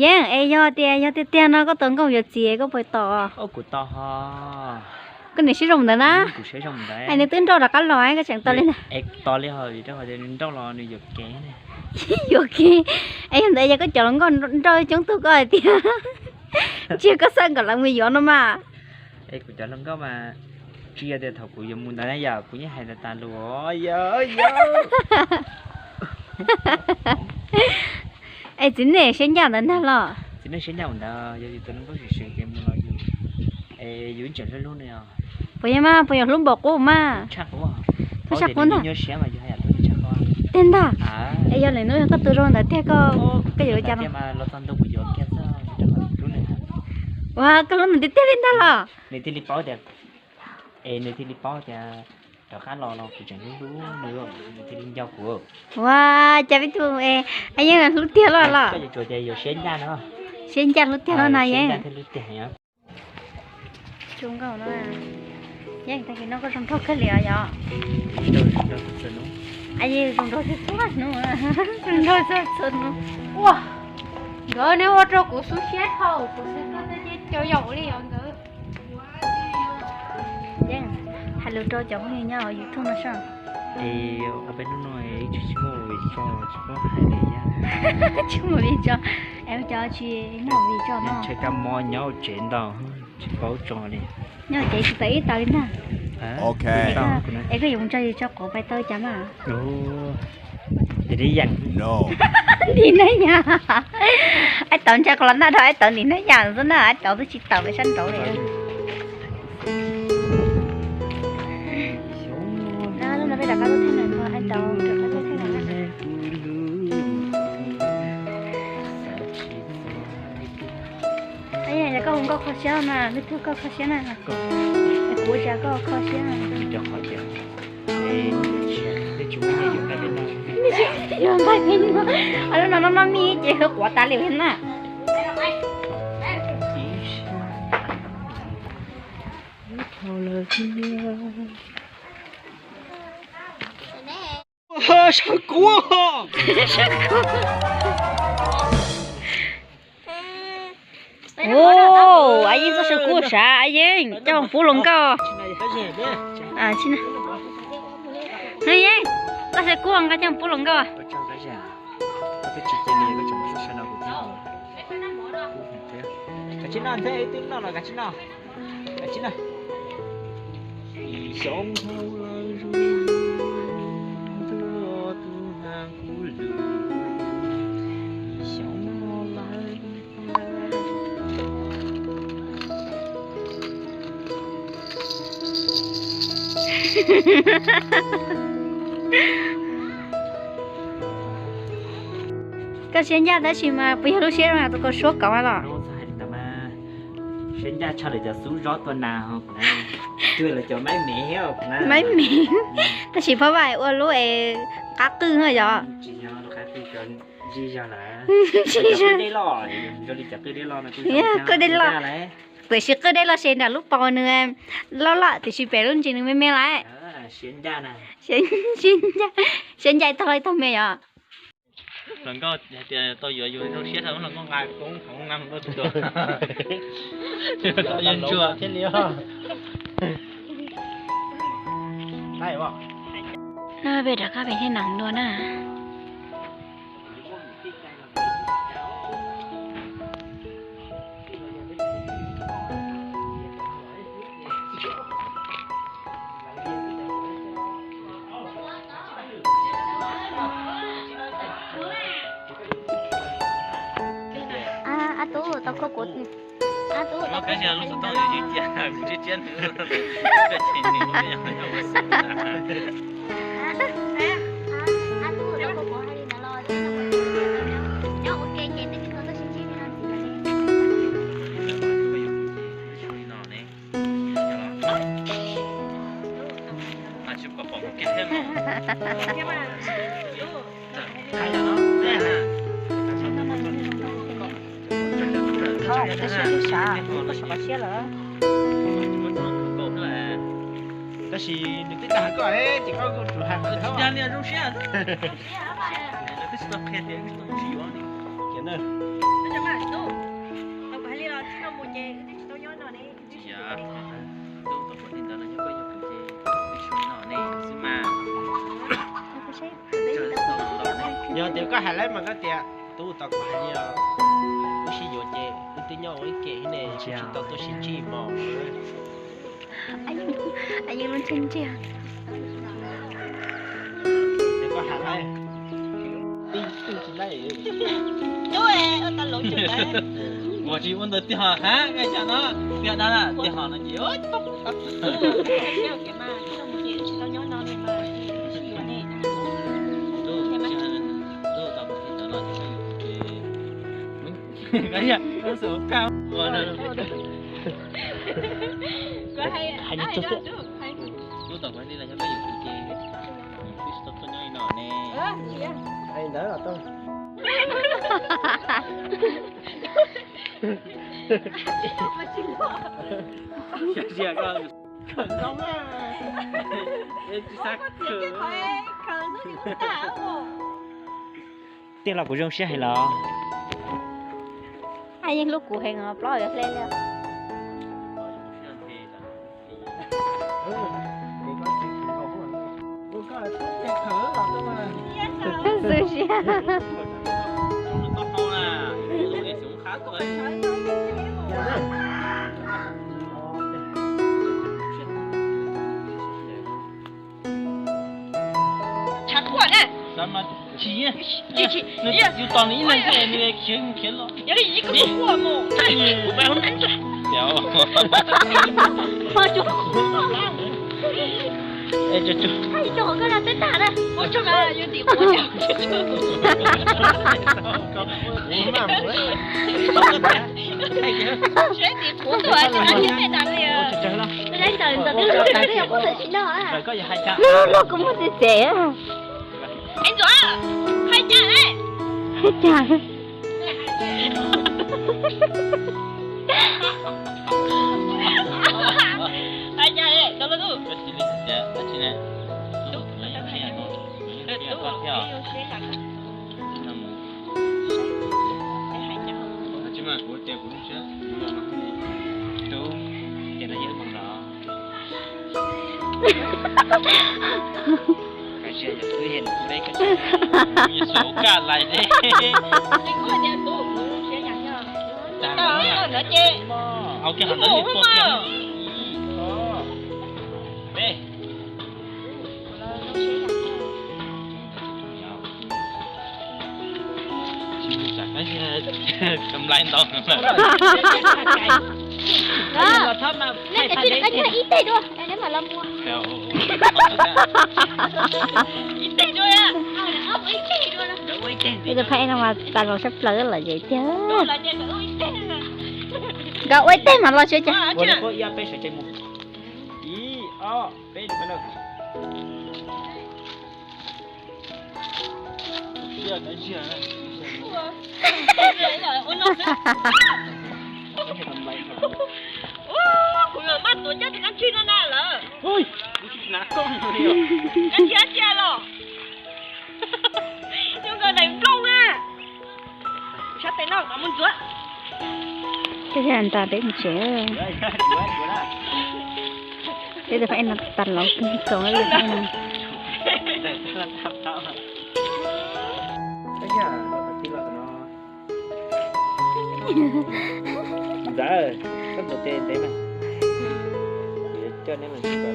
yeah ai do tiền nó có tốn công việc gì có phải tỏ ô của to ha cái này sử dụng được đó của sẽ dùng đấy anh ấy tính đâu là cái loại cái chẳng to lên này to lên hồi cho họ đến đâu là nó giật ké này ok em thấy có chọn con rồi chúng tôi coi thì chưa có sân còn là nguy hiểm nó mà em của chọn có mà chia để thầu của dùng muốn nói giờ của những hai là ta luôn giờ ai chính này sinh nhật đến thế lo chính nó sinh nhật đó giờ thì tôi nó có sự kiện mà nói gì em dưới chuyện luôn này à bây giờ lúc bọc cô mà chắc quá tôi chắc luôn à nhớ xé mà giờ hay là tôi chắc quá tên ta à ai giờ này nói có từ rồi là thế có cái gì cho nó mà lo toàn đâu của giờ kia sao lúc này wow cái lúc mình đi tiếp lên đó lo này thì lipo đẹp này thì lipo thì đó khá lo của chẳng đúng nữa thì đi giao của wow chả biết tôi anh nhớ lúc tiếp lo lo cái gì chỗ đây giờ xén ra nữa xén ra lúc tiếp lo này xén nhé ra thì lúc tiếp nhá chúng cậu nó à vậy thì nó có trong thuốc cái liều vậy anh ấy trong thuốc sốt nữa trong thuốc sốt nữa wow gỡ nếu ở trong củ sốt chết không củ sốt có thể cho dầu đi rồi gỡ vậy hai lứa trâu chồng như nhauอยู่ทุ่งนาช่างở bên nó nói chú cho hai này nhá chú một vì cho em cho chị nào vì cho nó chơi cam mò nhau chuyện đâu chỉ bảo trò này nhau chị tới tới nè ok em có dùng cho gì cho cổ bay tới chấm à thì đi dặn no đi đấy nha anh tận cho con nó thôi anh tận đi đấy nha rồi nè anh tận tôi chỉ tận cái sân chỗ này nó bây giờ có thế này thôi anh tận được cái thế này ấy là có không có khó xé mà cái thứ có khó xé này của cha có khó xé này cho họ chơi để chúng ta dùng cái bên này dùng cái bên nó nó mi chỉ hơi quá ta liều hết nè sao cua ô anh ấy sao cua啥anh ấy cho phú lồng cao à xin này ấy ta sẽ cua cái cho phú lồng cao à cái chín nào thế tiếng nào là cái chín nào sống cái sinh nhật đó chỉ mà bây giờ lúc xưa mà tôi có số cậu rồi sinh nhật cho để cho xuống rót tuần nào không chưa là cho mấy mẹ không mấy miếng ta chỉ phải vậy ôi lúc ấy cá tư thôi giờ chỉ cho nó cá tư cho gì cho là chỉ cho đi lo cho đi chặt đi lo là cứ đi lo tôi chỉ cứ đây là xem là lúc bao nữa em lo lại thì chỉ phải luôn chỉ đừng mê lại xuyên ra nè xuyên dạy thôi mẹ à lần có tôi vừa nó xé thằng nó con ngài cũng không ngăn nó được tôi yên chưa thế liêu đây bọn nó về đã các bạn thấy nặng luôn à tú tao có cột tú nó cái gì lúc tao đi chiến cái chuyện này không cái xe xả có sao xe lỡ cái gì được tất cả có ấy chỉ có chủ hàng mà không ra liền trong xe cái stop kia thì cái stop gì vậy chả mà đâu tao phải đi là chỉ nó mua chè tao nhớ nó này dạ tôi có một tin đó là nhớ có nhiều cái gì nó này xí mà giờ tiểu có hai lấy mà có tiệt tu tao có hai đi rồi tôi chỉ vô chè tôi tin nhau cái kệ này chỉ tao tôi chỉ chỉ mò anh luôn chân chưa tiểu có hai lấy đi chỉ lấy rồi tao lỗi chừng đấy 我去问的电话，看看下呢，电话呢，电话呢，有。 kêu cái mà tao mua chè chỉ tao nhớ nó này mà chỉ có này cái gì? Nó số cao. có hay Hay đi chút đấy. Tôi tổng đi là cho cái gì chị. Fish tôi nhoi nọ nè. anh đỡ là tôi Chị con. Khẩn lắm à. Em chỉ sắc khẩn. Tiếc là của rong xe hay là. ai những lúc cụ hẹn ngọt lo được lên lên sushi Con không à. Tôi để xuống khá tuổi. chặt quả này Sao mà chị nó yêu toàn ý này cái này khiến lo.有点一个火嘛，我不要难转。 hoa chú Ê chú chú. ai cho cái là tên nào đó 我这个有点火讲。 uống mà mới 学点火对吧？这个天哪的呀！ Trời lắm. tôi đang chờ giờ cái lúc này không có thể xin đâu Rồi à có gì hai cha. nó cũng có thể trẻ à anh Dũng, hai cha đấy. chà Hai cha đấy, đâu đâu. Có chị đi dạ, có chị nè. Đúng, lấy cho chị con. Chị con theo. Nằm. Chứ mà của tiền cũng chết. Nhưng mà nó không đi. Đúng. Chị là dễ bằng đó. Cái xe giờ cứ hiện của đây cái xe. Như số cả lại đi. Anh có nhà tù, sẽ nhận nhá. Đó, nó chê. Ông kia hắn Ngủ nói không tốt mà. kia. Đây. Cầm lại đâu. đó nên cái chuyện cái ít tay đua nếu mà lo mua Ít tiền rồi à? ít tay đua đó bây giờ phải mà tao còn sắp lỡ là vậy chứ Đâu là tiền là ít tiền à? gạo ấy tay mà lo chưa chứ Bố nó có ia bê sợi chạy mù. Ý, bê được đâu. Ia cái gì à? Cô người bắt tôi chắc thì ăn chuyên nó nè lỡ. Ôi, nã con rồi. Ăn chia lọ. Nhưng người này công à. Chắc tay nó muốn rửa. cái anh ta đến trẻ bây giờ phải là tàn lỏng còn cái việc này Cái nhà nó phải là nó. Dạ, rất đầu tiên đấy mà. Cho nên mình chỉ có